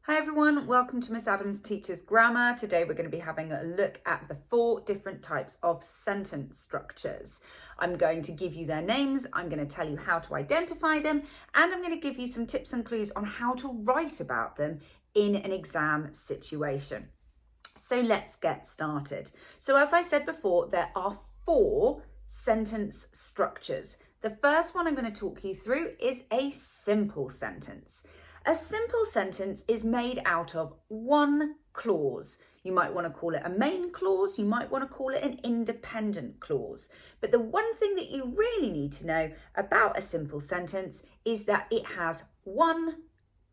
Hi everyone, welcome to Miss Adams Teaches Grammar. Today we're going to be having a look at the 4 different types of sentence structures. I'm going to give you their names, I'm going to tell you how to identify them, and I'm going to give you some tips and clues on how to write about them in an exam situation. So let's get started. So as I said before, there are 4 sentence structures. The first one I'm going to talk you through is a simple sentence. A simple sentence is made out of one clause. You might want to call it a main clause, you might want to call it an independent clause. But the one thing that you really need to know about a simple sentence is that it has one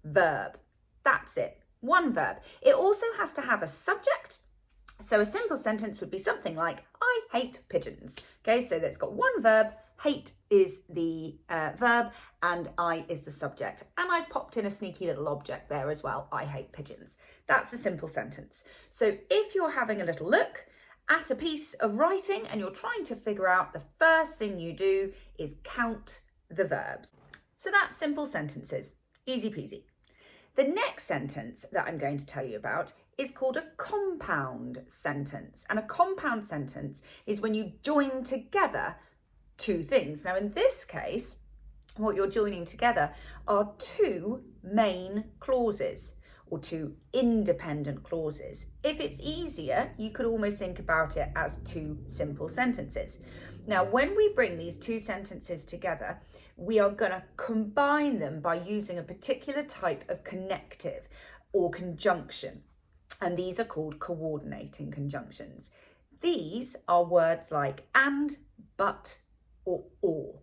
verb. That's it, one verb. It also has to have a subject. So a simple sentence would be something like, I hate pigeons. Okay, so that's got one verb. Hate is the verb and I is the subject. And I've popped in a sneaky little object there as well. I hate pigeons. That's a simple sentence. So if you're having a little look at a piece of writing and you're trying to figure out, the first thing you do is count the verbs. So that's simple sentences. Easy peasy. The next sentence that I'm going to tell you about is called a compound sentence. And a compound sentence is when you join together 2 things. Now in this case, what you're joining together are 2 main clauses or 2 independent clauses. If it's easier, you could almost think about it as 2 simple sentences. Now, when we bring these 2 sentences together, we are going to combine them by using a particular type of connective or conjunction. And these are called coordinating conjunctions. These are words like and, but, or.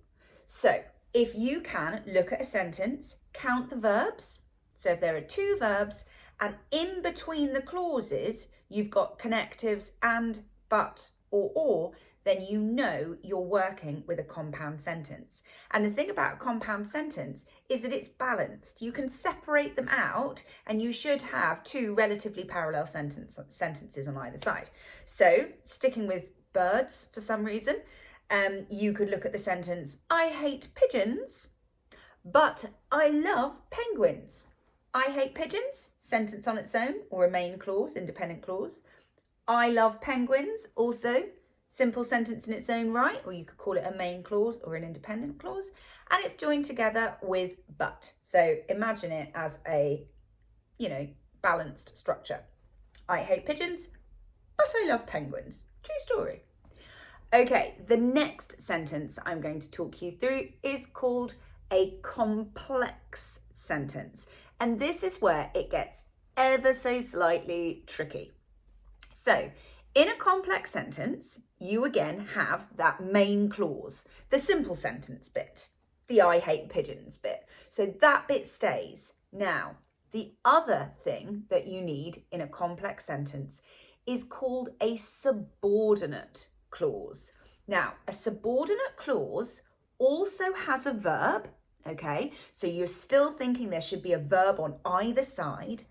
So if you can look at a sentence, count the verbs. So if there are 2 verbs and in between the clauses, you've got connectives and, but, or, then you know you're working with a compound sentence. And the thing about a compound sentence is that it's balanced. You can separate them out and you should have 2 relatively parallel sentences on either side. So sticking with birds for some reason, you could look at the sentence, I hate pigeons, but I love penguins. I hate pigeons, sentence on its own, or a main clause, independent clause. I love penguins, also simple sentence in its own right, or you could call it a main clause or an independent clause, and it's joined together with but. So imagine it as a, balanced structure. I hate pigeons, but I love penguins. True story. Okay, the next sentence I'm going to talk you through is called a complex sentence. And this is where it gets ever so slightly tricky. So in a complex sentence, you again have that main clause, the simple sentence bit, the I hate pigeons bit. So that bit stays. Now, the other thing that you need in a complex sentence is called a subordinate clause. Now, a subordinate clause also has a verb, okay? So you're still thinking there should be a verb on either side,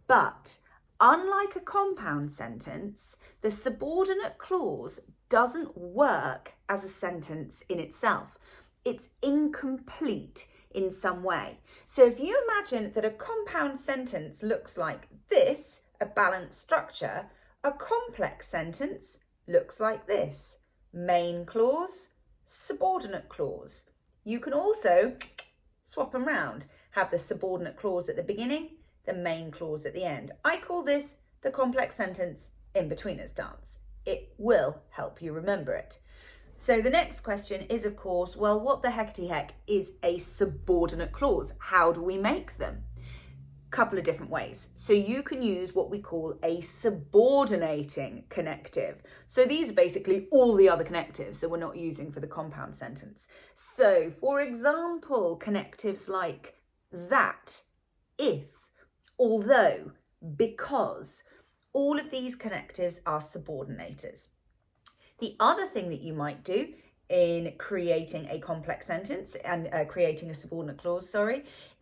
but unlike a compound sentence, the subordinate clause doesn't work as a sentence in itself. It's incomplete in some way. So if you imagine that a compound sentence looks like this, a balanced structure, a complex sentence looks like this. Main clause, subordinate clause. You can also swap them around. Have the subordinate clause at the beginning, the main clause at the end. I call this the complex sentence in-betweener stance. It will help you remember it. So the next question is, of course, well, what the heckety heck is a subordinate clause? How do we make them? Couple of different ways. So you can use what we call a subordinating connective. So these are basically all the other connectives that we're not using for the compound sentence. So for example, connectives like that, if, although, because, all of these connectives are subordinators. The other thing that you might do in creating a complex sentence and creating a subordinate clause,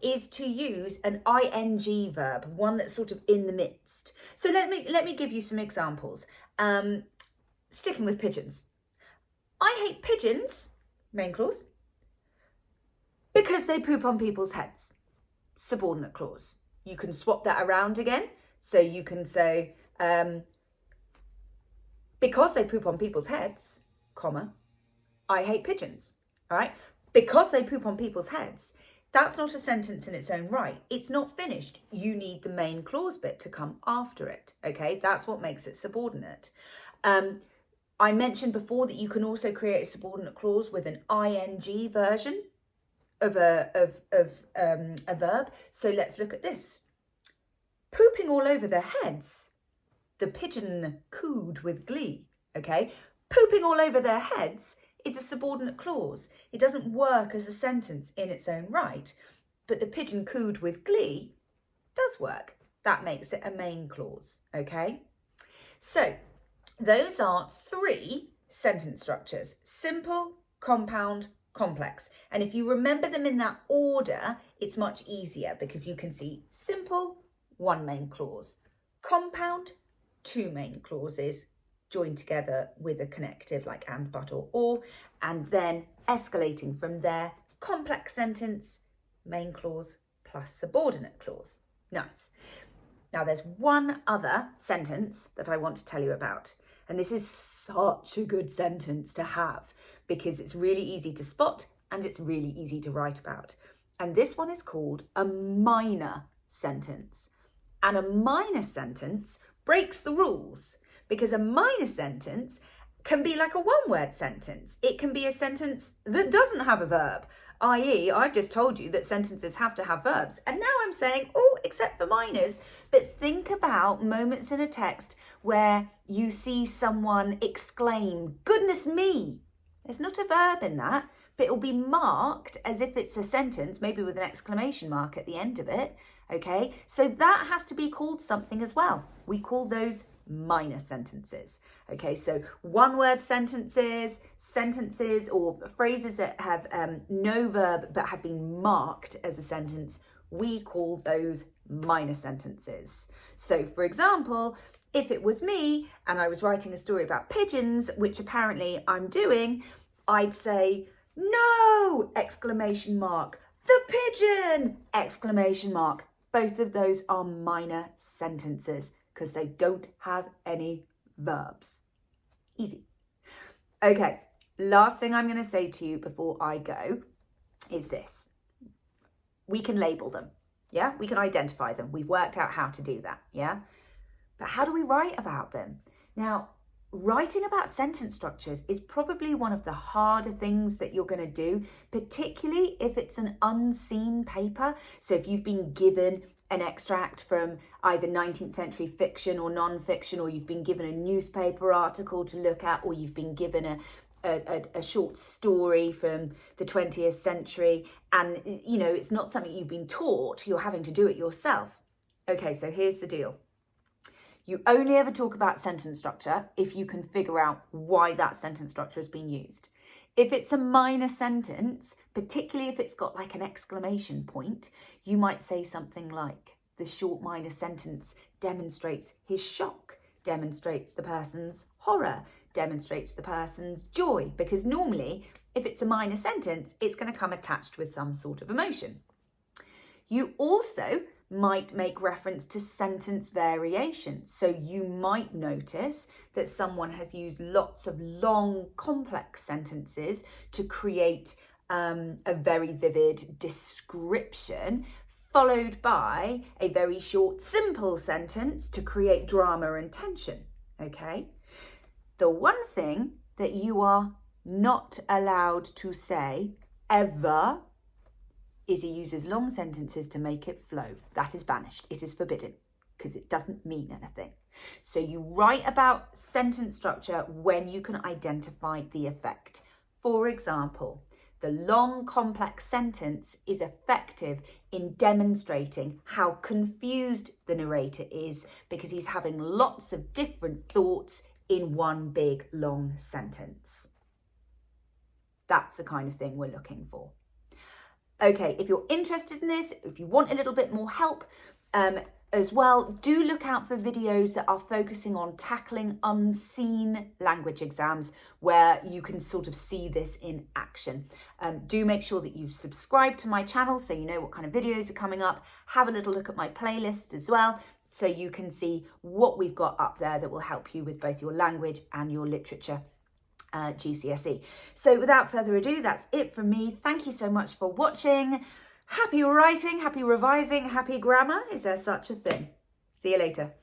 is to use an ing verb, one that's sort of in the midst. So let me give you some examples. Sticking with pigeons. I hate pigeons, main clause, because they poop on people's heads. Subordinate clause. you can swap that around again. So you can say, because they poop on people's heads, comma, I hate pigeons, all right? Because they poop on people's heads, that's not a sentence in its own right. It's not finished. You need the main clause bit to come after it, okay? That's what makes it subordinate. I mentioned before that you can also create a subordinate clause with an ing version of a verb. So let's look at this. Pooping all over their heads. The pigeon cooed with glee, okay? Pooping all over their heads is a subordinate clause. It doesn't work as a sentence in its own right, but the pigeon cooed with glee does work. That makes it a main clause, okay? So those are 3 sentence structures: simple, compound, complex. And if you remember them in that order, it's much easier because you can see simple, 1 main clause, compound, 2 main clauses joined together with a connective like and, but, or, and then escalating from there, complex sentence, main clause plus subordinate clause. Nice. Now there's one other sentence that I want to tell you about. And this is such a good sentence to have because it's really easy to spot and it's really easy to write about. And this one is called a minor sentence. And a minor sentence breaks the rules because a minor sentence can be like a 1-word sentence. It can be a sentence that doesn't have a verb, i.e. I've just told you that sentences have to have verbs. And now I'm saying, oh, except for minors. But think about moments in a text where you see someone exclaim, goodness me. There's not a verb in that, but it will be marked as if it's a sentence, maybe with an exclamation mark at the end of it. Okay, so that has to be called something as well. We call those minor sentences. Okay, so 1-word sentences, sentences or phrases that have no verb but have been marked as a sentence, we call those minor sentences. So for example, if it was me and I was writing a story about pigeons, which apparently I'm doing, I'd say, no! Exclamation mark. The pigeon! Exclamation mark. Both of those are minor sentences because they don't have any verbs. Easy. Okay, last thing I'm going to say to you before I go is this. We can label them, yeah? We can identify them. We've worked out how to do that, yeah? But how do we write about them? Now, writing about sentence structures is probably one of the harder things that you're going to do, particularly if it's an unseen paper. So if you've been given an extract from either 19th century fiction or non-fiction, or you've been given a newspaper article to look at, or you've been given a short story from the 20th century, and you know it's not something you've been taught, you're having to do it yourself. Okay, so here's the deal. You only ever talk about sentence structure if you can figure out why that sentence structure has been used. If it's a minor sentence, particularly if it's got like an exclamation point, you might say something like, the short minor sentence demonstrates his shock, demonstrates the person's horror, demonstrates the person's joy, because normally if it's a minor sentence, it's going to come attached with some sort of emotion. You also might make reference to sentence variation. So you might notice that someone has used lots of long, complex sentences to create a very vivid description, followed by a very short, simple sentence to create drama and tension, okay? The one thing that you are not allowed to say ever is he uses long sentences to make it flow. That is banished. It is forbidden because it doesn't mean anything. So you write about sentence structure when you can identify the effect. For example, the long complex sentence is effective in demonstrating how confused the narrator is because he's having lots of different thoughts in one big long sentence. That's the kind of thing we're looking for. Okay, if you're interested in this, if you want a little bit more help, as well, do look out for videos that are focusing on tackling unseen language exams where you can sort of see this in action. Do make sure that you've subscribed to my channel so you know what kind of videos are coming up. Have a little look at my playlist as well so you can see what we've got up there that will help you with both your language and your literature GCSE. So without further ado, that's it from me. Thank you so much for watching. Happy writing, happy revising, happy grammar. Is there such a thing? See you later.